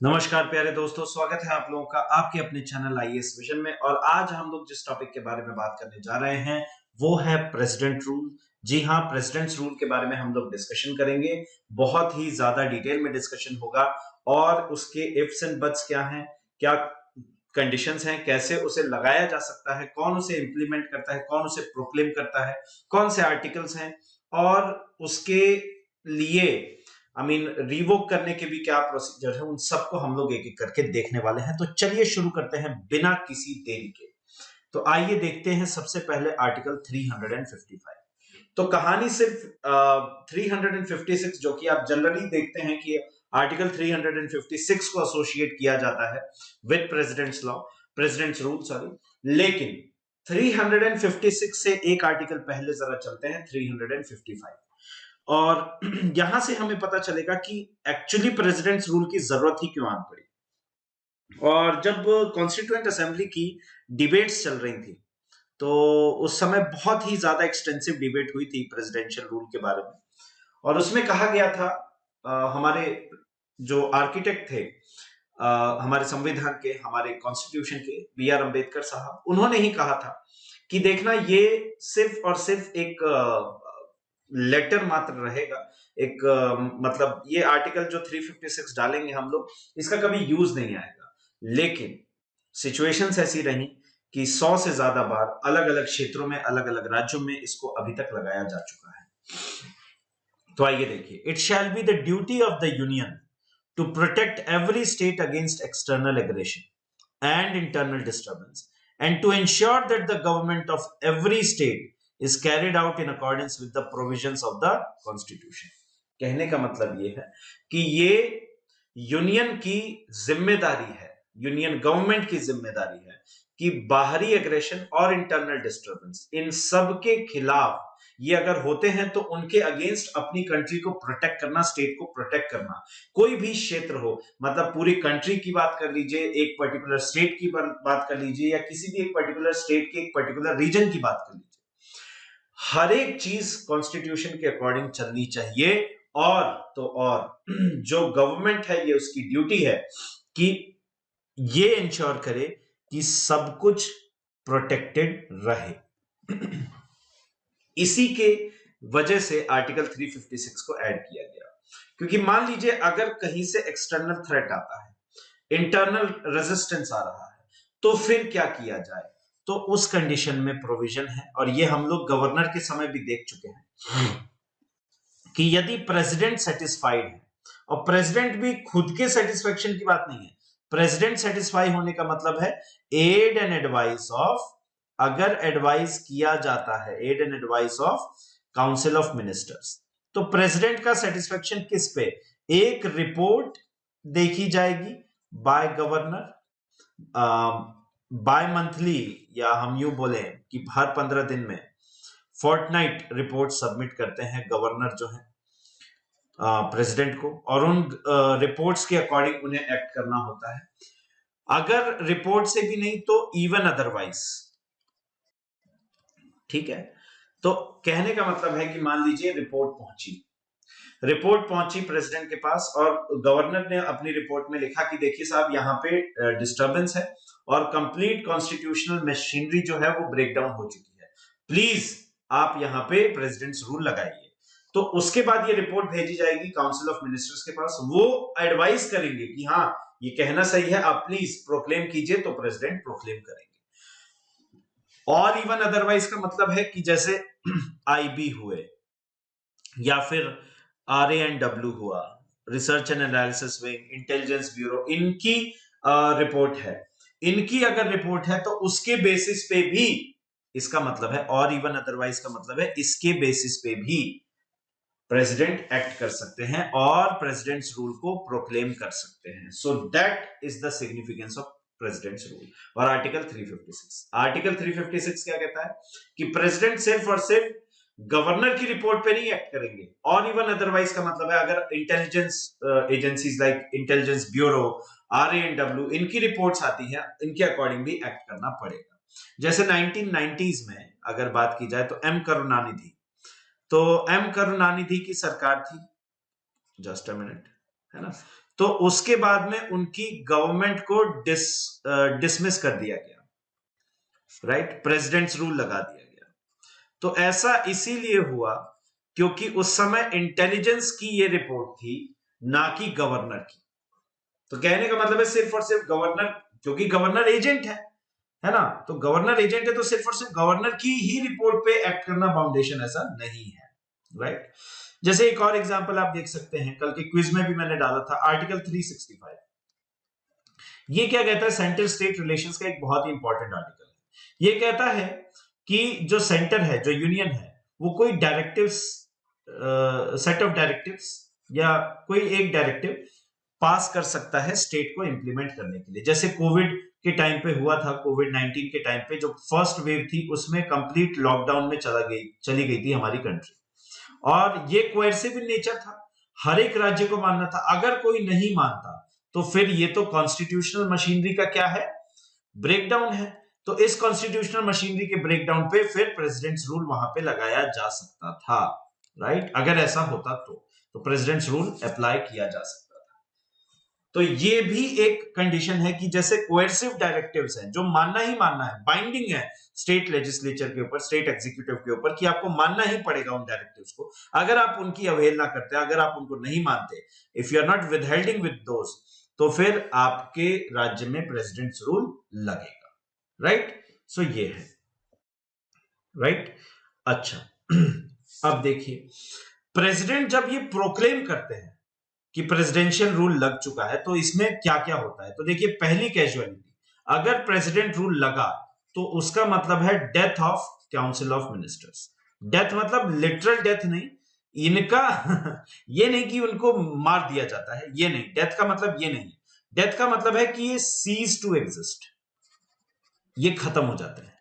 नमस्कार प्यारे दोस्तों, स्वागत है आप लोगों का आपके अपने चैनल आईएएस विजन में। और आज हम लोग जिस टॉपिक के बारे में बात करने जा रहे हैं वो है प्रेसिडेंट रूल। जी हाँ, प्रेसिडेंट्स रूल के बारे में हम लोग डिस्कशन करेंगे। बहुत ही ज्यादा डिटेल में डिस्कशन होगा और उसके इफ्स एंड बट्स क्या हैं, क्या कंडीशंस हैं, कैसे उसे लगाया जा सकता है, कौन उसे इंप्लीमेंट करता है, कौन उसे प्रोक्लेम करता है, कौन से आर्टिकल्स हैं और उसके लिए रिवोक करने के भी क्या प्रोसीजर है, उन सबको हम लोग एक एक करके देखने वाले हैं। तो चलिए शुरू करते हैं बिना किसी देरी के। तो आइए देखते हैं सबसे पहले आर्टिकल 355। तो कहानी सिर्फ 356, जो कि आप जनरली देखते हैं कि आर्टिकल 356 को एसोसिएट किया जाता है with president's law, president's rule, sorry. लेकिन 356 से एक आर्टिकल पहले जरा चलते हैं, 355। और यहां से हमें पता चलेगा कि एक्चुअली प्रेसिडेंट्स रूल की जरूरत ही क्यों आन पड़ी। और जब कॉन्स्टिट्यूएंट असेंबली की डिबेट्स चल रही थी तो उस समय बहुत ही ज्यादा एक्सटेंसिव डिबेट हुई थी प्रेसिडेंशियल रूल के बारे में। और उसमें कहा गया था, हमारे जो आर्किटेक्ट थे, हमारे संविधान के, हमारे कॉन्स्टिट्यूशन के, बी आर अम्बेडकर साहब, उन्होंने ही कहा था कि देखना, ये सिर्फ और सिर्फ एक लेटर मात्र रहेगा। एक मतलब ये आर्टिकल जो 356 डालेंगे हम लोग, इसका कभी यूज नहीं आएगा। लेकिन सिचुएशंस ऐसी रही कि 100 से ज्यादा बार अलग अलग क्षेत्रों में, अलग अलग राज्यों में इसको अभी तक लगाया जा चुका है। तो आइए देखिए, it shall be the duty of the union to protect every state against external aggression and internal disturbance and to ensure that the government of every state is carried out in accordance with the provisions of the constitution। कहने का मतलब ये है कि ये union की जिम्मेदारी है, यूनियन गवर्नमेंट की जिम्मेदारी है कि बाहरी एग्रेशन और इंटरनल डिस्टर्बेंस, इन सब के खिलाफ ये अगर होते हैं तो उनके अगेंस्ट अपनी कंट्री को प्रोटेक्ट करना, स्टेट को प्रोटेक्ट करना। कोई भी क्षेत्र हो, मतलब पूरी कंट्री की बात कर लीजिए, एक पर्टिकुलर स्टेट की बात कर लीजिए, या किसी भी एक पर्टिकुलर स्टेट के एक पर्टिकुलर रीजन की बात कर लीजिए, हर एक चीज कॉन्स्टिट्यूशन के अकॉर्डिंग चलनी चाहिए। और तो और जो गवर्नमेंट है, ये उसकी ड्यूटी है कि ये इंश्योर करे कि सब कुछ प्रोटेक्टेड रहे। इसी के वजह से आर्टिकल 356 को ऐड किया गया। क्योंकि मान लीजिए अगर कहीं से एक्सटर्नल थ्रेट आता है, इंटरनल रेजिस्टेंस आ रहा है, तो फिर क्या किया जाए। तो उस कंडीशन में प्रोविजन है, और ये हम लोग गवर्नर के समय भी देख चुके हैं कि यदि प्रेसिडेंट सेटिस्फाइड है, और प्रेसिडेंट भी खुद के सेटिस्फेक्शन की बात नहीं है, प्रेसिडेंट सेटिस्फाई होने का मतलब है एड एंड एडवाइस ऑफ, अगर एडवाइस किया जाता है, aid and advice of council of ministers, तो प्रेसिडेंट का सेटिस्फेक्शन किस पे, एक रिपोर्ट देखी जाएगी बाय गवर्नर, बाय मंथली, या हम यूं बोले कि हर 15 दिन में फोर्टनाइट रिपोर्ट सबमिट करते हैं गवर्नर जो है प्रेसिडेंट को, और उन रिपोर्ट्स के अकॉर्डिंग उन्हें एक्ट करना होता है। अगर रिपोर्ट से भी नहीं तो इवन अदरवाइज, ठीक है। तो कहने का मतलब है कि मान लीजिए रिपोर्ट पहुंची प्रेसिडेंट के पास, और गवर्नर ने अपनी रिपोर्ट में लिखा कि देखिए साहब, यहाँ पे डिस्टर्बेंस है और कंप्लीट कॉन्स्टिट्यूशनल मशीनरी जो है वो ब्रेक डाउन हो चुकी है, प्लीज आप यहाँ पे प्रेसिडेंट्स रूल लगाइए। तो उसके बाद ये रिपोर्ट भेजी जाएगी काउंसिल ऑफ मिनिस्टर्स के पास, वो एडवाइस करेंगे कि हाँ, ये कहना सही है, आप प्लीज प्रोक्लेम कीजिए, तो प्रेसिडेंट प्रोक्लेम करेंगे। और इवन अदरवाइज का मतलब है कि जैसे आईबी हुए, या फिर RANW हुआ, research and analysis wing, intelligence bureau, इनकी रिपोर्ट है, इनकी अगर रिपोर्ट है तो उसके बेसिस पे भी, इसका मतलब है, और इवन अदरवाइज का मतलब है इसके बेसिस पे भी प्रेसिडेंट एक्ट कर सकते हैं और प्रेसिडेंट्स रूल को प्रोक्लेम कर सकते हैं। So that is the significance of presidents rule. और आर्टिकल 356 क्या कहता है कि प्रेसिडेंट सिर्फ और सिर्फ गवर्नर की रिपोर्ट पे नहीं एक्ट करेंगे, और इवन अदरवाइज का मतलब है अगर intelligence agencies like intelligence bureau, RANW, इनकी रिपोर्ट्स आती हैं, इनके अकॉर्डिंग भी एक्ट करना पड़ेगा। जैसे 1990s में अगर बात की जाए तो एम करुणानिधि की सरकार थी, जस्ट अ मिनट, है ना। तो उसके बाद में उनकी गवर्नमेंट को डिसमिस कर दिया गया, राइट, प्रेसिडेंट्स रूल लगा दिया गया। तो ऐसा इसीलिए हुआ क्योंकि उस समय इंटेलिजेंस की ये रिपोर्ट थी, ना कि गवर्नर की। तो कहने का मतलब है सिर्फ और सिर्फ गवर्नर, क्योंकि गवर्नर एजेंट है ना, तो गवर्नर एजेंट है तो सिर्फ और सिर्फ गवर्नर की ही रिपोर्ट पे एक्ट करना फाउंडेशन ऐसा नहीं है, राइट। जैसे एक और एग्जांपल आप देख सकते हैं, कल के क्विज में भी मैंने डाला था, आर्टिकल 365। ये क्या कहता है, सेंटर स्टेट रिलेशंस का एक बहुत ही इंपॉर्टेंट आर्टिकल है। ये कहता है कि जो सेंटर है, जो यूनियन है, वो कोई डायरेक्टिव्स, सेट ऑफ डायरेक्टिव्स या कोई एक डायरेक्टिव पास कर सकता है स्टेट को इंप्लीमेंट करने के लिए। जैसे कोविड के टाइम पे हुआ था, कोविड-19 के टाइम पे जो फर्स्ट वेव थी उसमें कंप्लीट लॉकडाउन में चली गई थी हमारी कंट्री, और ये कोएर्सिव इन नेचर था, हर एक राज्य को मानना था। अगर कोई नहीं मानता तो फिर ये तो कॉन्स्टिट्यूशनल मशीनरी का क्या है, ब्रेकडाउन है। तो इस कॉन्स्टिट्यूशनल मशीनरी के ब्रेकडाउन पे फिर प्रेसिडेंट्स रूल वहां पे लगाया जा सकता था, राइट। अगर ऐसा होता तो प्रेसिडेंट्स रूल अप्लाई किया जा सकता। तो ये भी एक कंडीशन है कि जैसे कोएर्सिव डायरेक्टिव्स हैं जो मानना ही मानना है, बाइंडिंग है स्टेट लेजिस्लेचर के ऊपर, स्टेट एग्जीक्यूटिव के ऊपर, कि आपको मानना ही पड़ेगा उन डायरेक्टिव्स को। अगर आप उनकी अवहेलना करते हैं, अगर आप उनको नहीं मानते, if you are not withholding with those, तो फिर आपके राज्य में प्रेसिडेंट्स रूल लगेगा, राइट। सो ये है, राइट। अच्छा अब देखिए, प्रेसिडेंट जब ये प्रोक्लेम करते हैं कि प्रेसिडेंशियल रूल लग चुका है, तो इसमें क्या क्या होता है। तो देखिए, पहली कैजुअलिटी, अगर प्रेसिडेंट रूल लगा तो उसका मतलब है death of council of ministers. Death मतलब लिटरल डेथ नहीं, इनका ये नहीं कि उनको मार दिया जाता है, ये नहीं, डेथ का मतलब ये नहीं। डेथ का मतलब है कि ये सीज टू एग्जिस्ट, ये खत्म हो जाते हैं,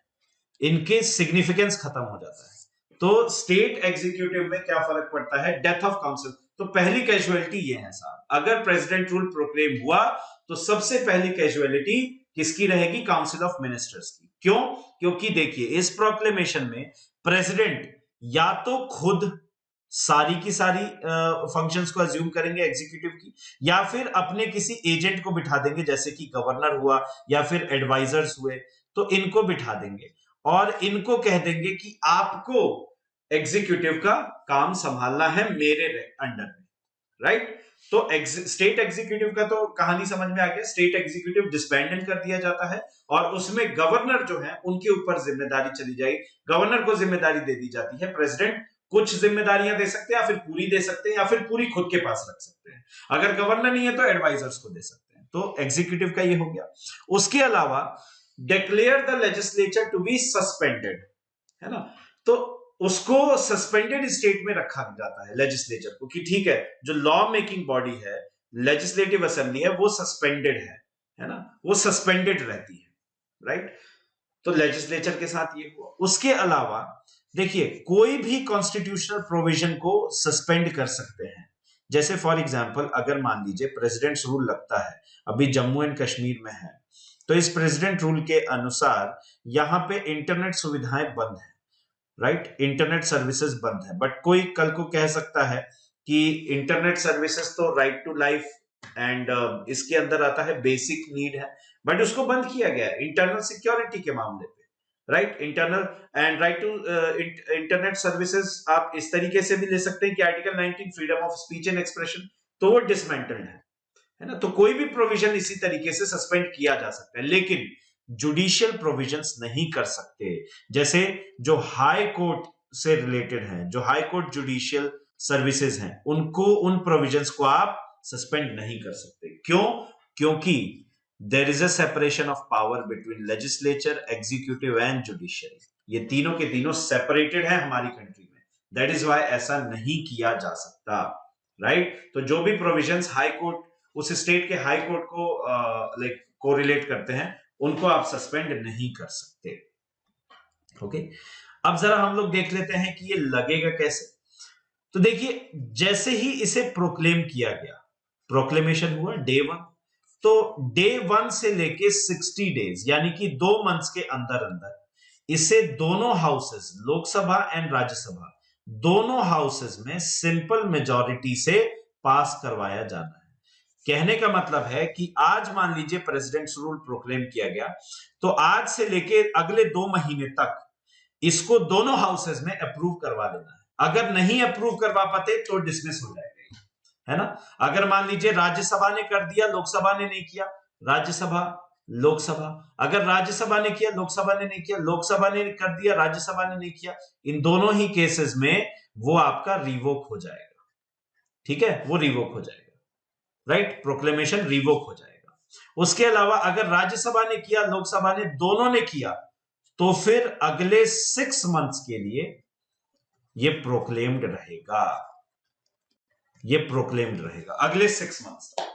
इनके सिग्निफिकेंस खत्म हो जाता है। तो स्टेट एग्जीक्यूटिव में क्या फर्क पड़ता है, डेथ ऑफ काउंसिल। तो पहली कैजुअलिटी ये है साहब, अगर प्रेसिडेंट रूल प्रोक्लेम हुआ तो सबसे पहली कैजुअलिटी किसकी रहेगी, काउंसिल ऑफ मिनिस्टर्स की। क्यों, क्योंकि देखिए इस प्रोक्लेमेशन में प्रेसिडेंट या तो खुद सारी की सारी फंक्शंस को अज्यूम करेंगे एग्जीक्यूटिव की, या फिर अपने किसी एजेंट को बिठा देंगे, जैसे कि गवर्नर हुआ या फिर एडवाइजर्स हुए, तो इनको बिठा देंगे और इनको कह देंगे कि आपको एग्जीक्यूटिव का काम संभालना है मेरे अंडर में, राइट। तो स्टेट एग्जीक्यूटिव का तो कहानी समझ में आ गया, स्टेट एग्जीक्यूटिव डिसबैंडेड कर दिया जाता है और उसमें गवर्नर जो है उनके ऊपर जिम्मेदारी चली जाएगी, गवर्नर को जिम्मेदारी दे दी जाती है। प्रेसिडेंट कुछ जिम्मेदारियां दे सकते हैं, या फिर पूरी दे सकते हैं, या फिर पूरी खुद के पास रख सकते हैं। अगर गवर्नर नहीं है तो एडवाइजर्स को दे सकते हैं। तो एग्जीक्यूटिव का ये हो गया। उसके अलावा declare the legislature to be suspended, है ना, तो उसको सस्पेंडेड स्टेट में रखा जाता है लेजिस्लेचर को, कि ठीक है जो लॉ मेकिंग बॉडी है, लेजिस्लेटिव असेंबली है, वो सस्पेंडेड है ना, वो सस्पेंडेड रहती है, राइट। तो लेजिस्लेचर के साथ ये हुआ। उसके अलावा देखिए, कोई भी कॉन्स्टिट्यूशनल प्रोविजन को सस्पेंड कर सकते हैं। जैसे फॉर एग्जांपल, अगर मान लीजिए प्रेसिडेंट्स रूल लगता है, अभी जम्मू एंड कश्मीर में है, तो इस प्रेसिडेंट रूल के अनुसार यहां पे इंटरनेट सुविधाएं बंद है, राइट, इंटरनेट सर्विसेज बंद है। बट कोई कल को कह सकता है कि इंटरनेट सर्विसेज तो राइट टू लाइफ एंड इसके अंदर आता है, बेसिक नीड है, बट उसको बंद किया गया है इंटरनल सिक्योरिटी के मामले पे, right. Internal and right to internet services आप इस तरीके से भी ले सकते हैं कि article 19 freedom of speech and expression, तो वो डिसमेंटल्ड है ना। तो कोई भी प्रोविजन इसी तरीके से सस्पेंड किया जा सकता है, लेकिन जुडिशियल प्रोविजंस नहीं कर सकते। जैसे जो हाई कोर्ट से रिलेटेड हैं, जो हाई कोर्ट जुडिशियल सर्विसेज हैं, उनको, उन प्रोविजंस को आप सस्पेंड नहीं कर सकते। क्यों, क्योंकि there is a separation of power between legislature, executive and judiciary. ये तीनों के तीनों सेपरेटेड है हमारी कंट्री में, दैट इज व्हाई ऐसा नहीं किया जा सकता, राइट। तो जो भी प्रोविजंस हाई कोर्ट, उस स्टेट के हाई कोर्ट को लाइक कोरिलेट करते हैं, उनको आप सस्पेंड नहीं कर सकते। ओके, अब जरा हम लोग देख लेते हैं कि ये लगेगा कैसे। तो देखिए, जैसे ही इसे प्रोक्लेम किया गया, प्रोक्लेमेशन हुआ डे 1, तो डे 1 से लेके 60 डेज यानी कि 2 मंथ्स के अंदर अंदर इसे दोनों हाउसेस, लोकसभा एंड राज्यसभा, दोनों हाउसेस में सिंपल मेजॉरिटी से पास करवाया जाना है। कहने का मतलब है कि आज मान लीजिए प्रेसिडेंट्स रूल प्रोक्लेम किया गया, तो आज से लेके अगले 2 महीने तक इसको दोनों हाउसेस में अप्रूव करवा देना है। अगर नहीं अप्रूव करवा पाते तो डिसमिस हो जाएगा, है ना। अगर मान लीजिए राज्यसभा ने कर दिया, लोकसभा ने नहीं किया, राज्यसभा लोकसभा, अगर राज्यसभा ने किया लोकसभा ने नहीं किया, लोकसभा ने कर दिया राज्यसभा ने नहीं किया, इन दोनों ही केसेस में वो आपका रिवोक हो जाएगा, ठीक है, वो रिवोक हो जाएगा, राइट, प्रोक्लेमेशन रिवोक हो जाएगा। उसके अलावा अगर राज्यसभा ने किया लोकसभा ने दोनों ने किया तो फिर अगले 6 मंथ्स के लिए ये प्रोक्लेम्ड रहेगा, ये प्रोक्लेम्ड रहेगा अगले 6 मंथ्स तक,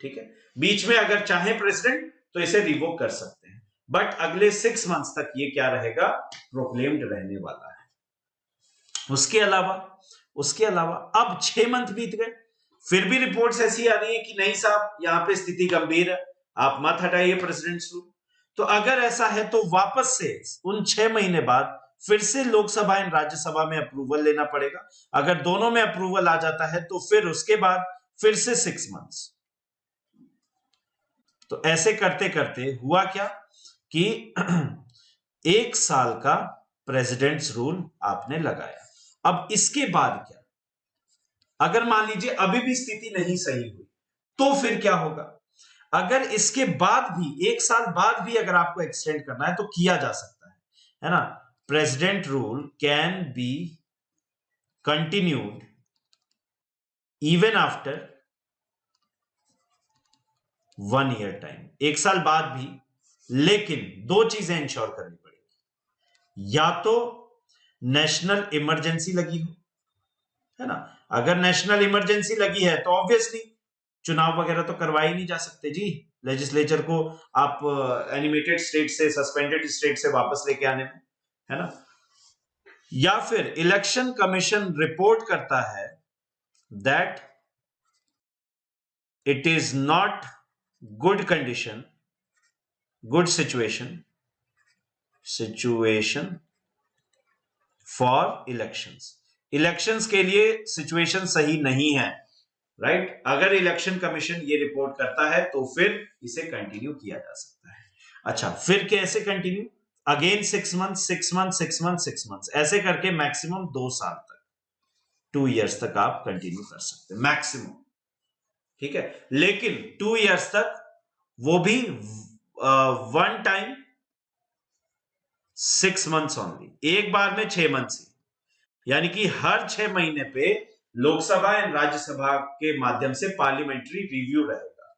ठीक है। बीच में अगर चाहे प्रेसिडेंट तो इसे रिवोक कर सकते हैं, बट अगले 6 मंथ्स तक ये क्या रहेगा, प्रोक्लेम्ड रहने वाला है। उसके अलावा अब 6 मंथ बीत गए, फिर भी रिपोर्ट्स ऐसी आ रही है कि नहीं साहब यहां पे स्थिति गंभीर है, आप मत हटाइए प्रेसिडेंट्स रूल। तो अगर ऐसा है तो वापस से उन 6 महीने बाद फिर से लोकसभा एंड राज्यसभा में अप्रूवल लेना पड़ेगा। अगर दोनों में अप्रूवल आ जाता है तो फिर उसके बाद फिर से 6 मंथ्स। तो ऐसे करते करते हुआ क्या कि 1 साल का प्रेसिडेंट्स रूल आपने लगाया। अब इसके बाद क्या, अगर मान लीजिए अभी भी स्थिति नहीं सही हुई तो फिर क्या होगा। अगर इसके बाद भी 1 साल बाद भी अगर आपको एक्सटेंड करना है तो किया जा सकता है ना। President rule can be continued even after 1 year time, 1 साल बाद भी, लेकिन 2 चीजें इंश्योर करनी पड़ेगी, या तो नेशनल इमरजेंसी लगी हो, है ना। अगर नेशनल इमरजेंसी लगी है तो ऑब्वियसली चुनाव वगैरह तो करवा ही नहीं जा सकते जी, लेजिस्लेचर को आप एनिमेटेड स्टेट से, सस्पेंडेड स्टेट से वापस लेके आने में, है ना। या फिर इलेक्शन कमीशन रिपोर्ट करता है that it is not good condition, good situation for elections के लिए सिचुएशन सही नहीं है, राइट। अगर इलेक्शन कमीशन ये रिपोर्ट करता है तो फिर इसे कंटिन्यू किया जा सकता है। अच्छा, फिर कैसे continue, again 6 months 6 months 6 months 6 months, ऐसे करके मैक्सिमम 2 साल तक, 2 इयर्स तक आप कंटिन्यू कर सकते हैं मैक्सिमम, ठीक है। लेकिन 2 इयर्स तक वो भी 1 टाइम 6 मंथ्स ओनली, एक बार में 6 मंथ्स, यानी कि हर 6 महीने पे लोकसभा एंड राज्यसभा के माध्यम से पार्लियामेंट्री रिव्यू रहेगा,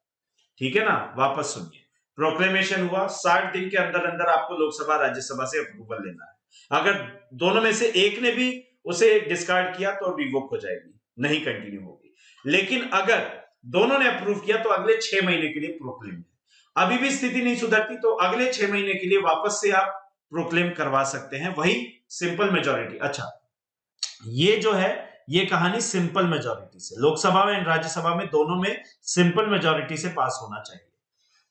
ठीक है ना। वापस सुनिए, प्रोक्लेमेशन हुआ, 60 दिन के अंदर अंदर आपको लोकसभा राज्यसभा से अप्रूवल लेना है। अगर दोनों में से एक ने भी उसे डिस्कार्ड किया तो रिवोक हो जाएगी, नहीं कंटिन्यू होगी। लेकिन अगर दोनों ने अप्रूव किया तो अगले 6 महीने के लिए प्रोक्लेम है। अभी भी स्थिति नहीं सुधरती तो अगले 6 महीने के लिए वापस से आप प्रोक्लेम करवा सकते हैं, वही सिंपल मेजॉरिटी। अच्छा, ये जो है ये कहानी सिंपल मेजॉरिटी से, लोकसभा में एंड राज्यसभा में दोनों में सिंपल मेजॉरिटी से पास होना चाहिए।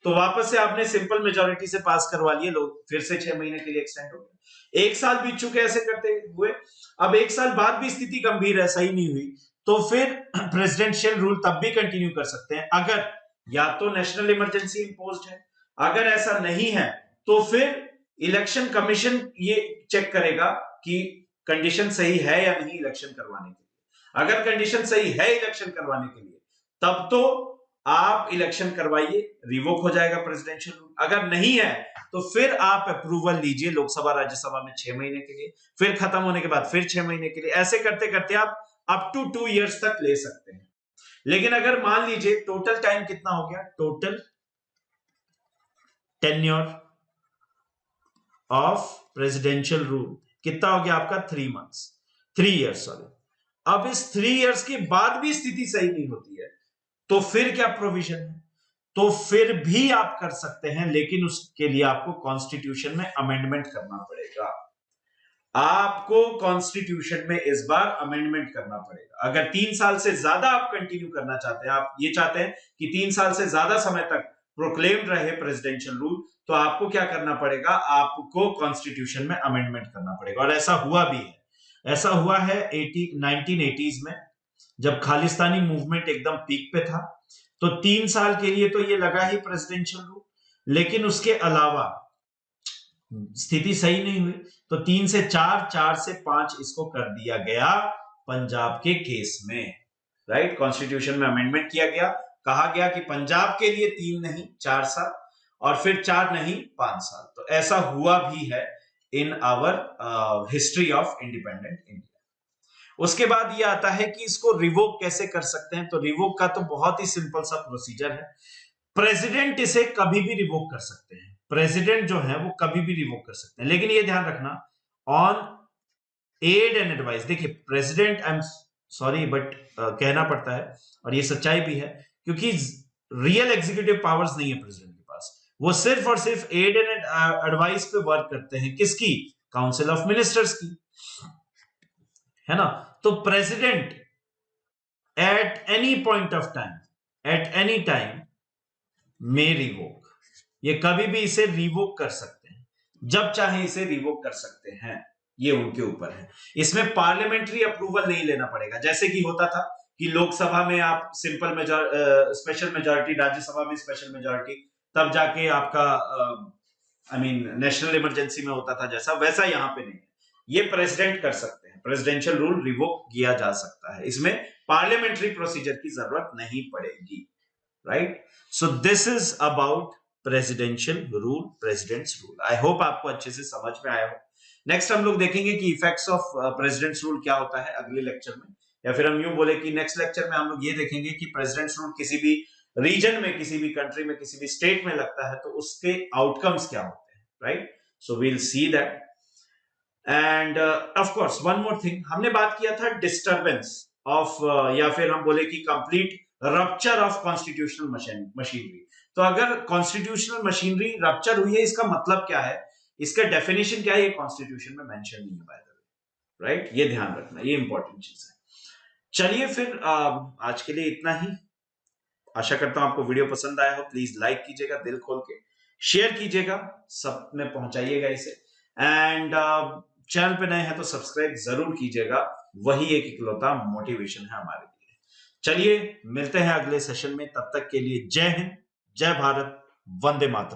तो वापस से आपने सिंपल मेजॉरिटी से पास करवा लिए, लोग फिर से 6 महीने के लिए एक्सटेंड हो गए। 1 साल बीत चुके ऐसे करते हुए, अब 1 साल बाद भी स्थिति गंभीर है, सही नहीं हुई, तो फिर प्रेसिडेंशियल रूल तब भी कंटिन्यू कर सकते हैं अगर या तो नेशनल इमरजेंसी इंपोज्ड है। अगर ऐसा नहीं है तो फिर इलेक्शन कमीशन ये चेक करेगा कि कंडीशन सही है या नहीं इलेक्शन करवाने के लिए। अगर कंडीशन सही है इलेक्शन करवाने के लिए तब तो आप इलेक्शन करवाइए, रिवोक हो जाएगा प्रेसिडेंशियल रूल। अगर नहीं है तो फिर आप अप्रूवल लीजिए लोकसभा राज्यसभा में 6 महीने के लिए, फिर खत्म होने के बाद फिर 6 महीने के लिए, ऐसे करते करते आप अप टू 2 इयर्स तक ले सकते हैं। लेकिन अगर मान लीजिए टोटल टाइम कितना हो गया, total tenure of presidential rule कितना हो गया आपका, 3 इयर्स सॉरी। अब इस 3 इयर्स के बाद भी स्थिति सही नहीं होती है तो फिर क्या प्रोविजन है, तो फिर भी आप कर सकते हैं, लेकिन उसके लिए आपको कॉन्स्टिट्यूशन में अमेंडमेंट करना पड़ेगा। आपको कॉन्स्टिट्यूशन में इस बार अमेंडमेंट करना पड़ेगा। अगर 3 साल से ज्यादा आप कंटिन्यू करना चाहते हैं, आप ये चाहते हैं कि 3 साल से ज्यादा समय तक प्रोक्लेम्ड रहे प्रेसिडेंशियल रूल, तो आपको क्या करना पड़ेगा, आपको कॉन्स्टिट्यूशन में अमेंडमेंट करना पड़ेगा। और ऐसा हुआ भी है, ऐसा हुआ है 1980s में, जब खालिस्तानी मूवमेंट एकदम पीक पे था, तो 3 साल के लिए तो ये लगा ही प्रेसिडेंशियल रूल, लेकिन उसके अलावा स्थिति सही नहीं हुई तो 3 से 4, 4 से 5 इसको कर दिया गया पंजाब के केस में, राइट। कॉन्स्टिट्यूशन में अमेंडमेंट किया गया, कहा गया कि पंजाब के लिए 3 नहीं 4 साल और फिर 4 नहीं 5 साल। तो ऐसा हुआ भी है in our history of independent India. उसके बाद ये आता है कि इसको रिवोक कैसे कर सकते हैं। तो रिवोक का तो बहुत ही सिंपल सा प्रोसीजर है। प्रेसिडेंट इसे कभी भी रिवोक कर सकते हैं, प्रेसिडेंट जो है वो कभी भी रिवोक कर सकते हैं, लेकिन ये ध्यान रखना ऑन एड एंड एडवाइस। देखिए president, I am sorry but कहना पड़ता है और ये सच्चाई भी है, क्योंकि रियल एग्जीक्यूटिव पावर्स नहीं है प्रेसिडेंट के पास, वो सिर्फ और सिर्फ एड एंड एडवाइस पे वर्क करते हैं। किसकी? काउंसिल ऑफ मिनिस्टर्स की, है ना। तो president at any point of time, at any time may revoke, ये कभी भी इसे रिवोक कर सकते हैं, जब चाहे इसे रिवोक कर सकते हैं, ये उनके ऊपर है। इसमें पार्लियामेंट्री अप्रूवल नहीं लेना पड़ेगा, जैसे कि होता था कि लोकसभा में आप सिंपल स्पेशल मेजॉरिटी, राज्यसभा में स्पेशल मेजॉरिटी, तब जाके आपका आई मीन नेशनल इमरजेंसी में होता था, जैसा वैसा यहां पे नहीं है। ये प्रेसिडेंट कर सकते हैं, प्रेसिडेंशियल रूल रिवोक किया जा सकता है, इसमें पार्लियामेंट्री प्रोसीजर की जरूरत नहीं पड़ेगी, right. So this is about presidential rule, presidents rule. I hope आपको अच्छे से समझ में आया हो। नेक्स्ट हम लोग देखेंगे कि इफेक्ट्स ऑफ प्रेसिडेंट्स रूल क्या होता है अगले लेक्चर में, या फिर हम यूं बोले कि नेक्स्ट लेक्चर में हम लोग ये देखेंगे कि प्रेसिडेंट्स रूल किसी भी रीजन में, किसी भी कंट्री में, किसी भी स्टेट में लगता है तो उसके आउटकम्स क्या होते हैं, right. So we will see that. And of course one more thing, हमने बात किया था डिस्टर्बेंस ऑफ या फिर हम बोले कि complete rupture of constitutional machinery. तो अगर कॉन्स्टिट्यूशनल मशीनरी रप्चर हुई है, इसका मतलब क्या है, इसका डेफिनेशन क्या है, ये कॉन्स्टिट्यूशन में मेंशन नहीं है बाय द वे, राइट। ये ध्यान रखना, ये इंपॉर्टेंट चीज है। चलिए फिर आज के लिए इतना ही। आशा करता हूं आपको वीडियो पसंद आया हो। प्लीज लाइक कीजिएगा दिल खोल के, शेयर कीजिएगा, सब में पहुंचाइएगा इसे, एंड चैनल पे नए हैं तो सब्सक्राइब जरूर कीजिएगा, वही एक इकलौता मोटिवेशन है हमारे लिए। चलिए मिलते हैं अगले सेशन में, तब तक के लिए जय हिंद, जय भारत, वंदे मातरम।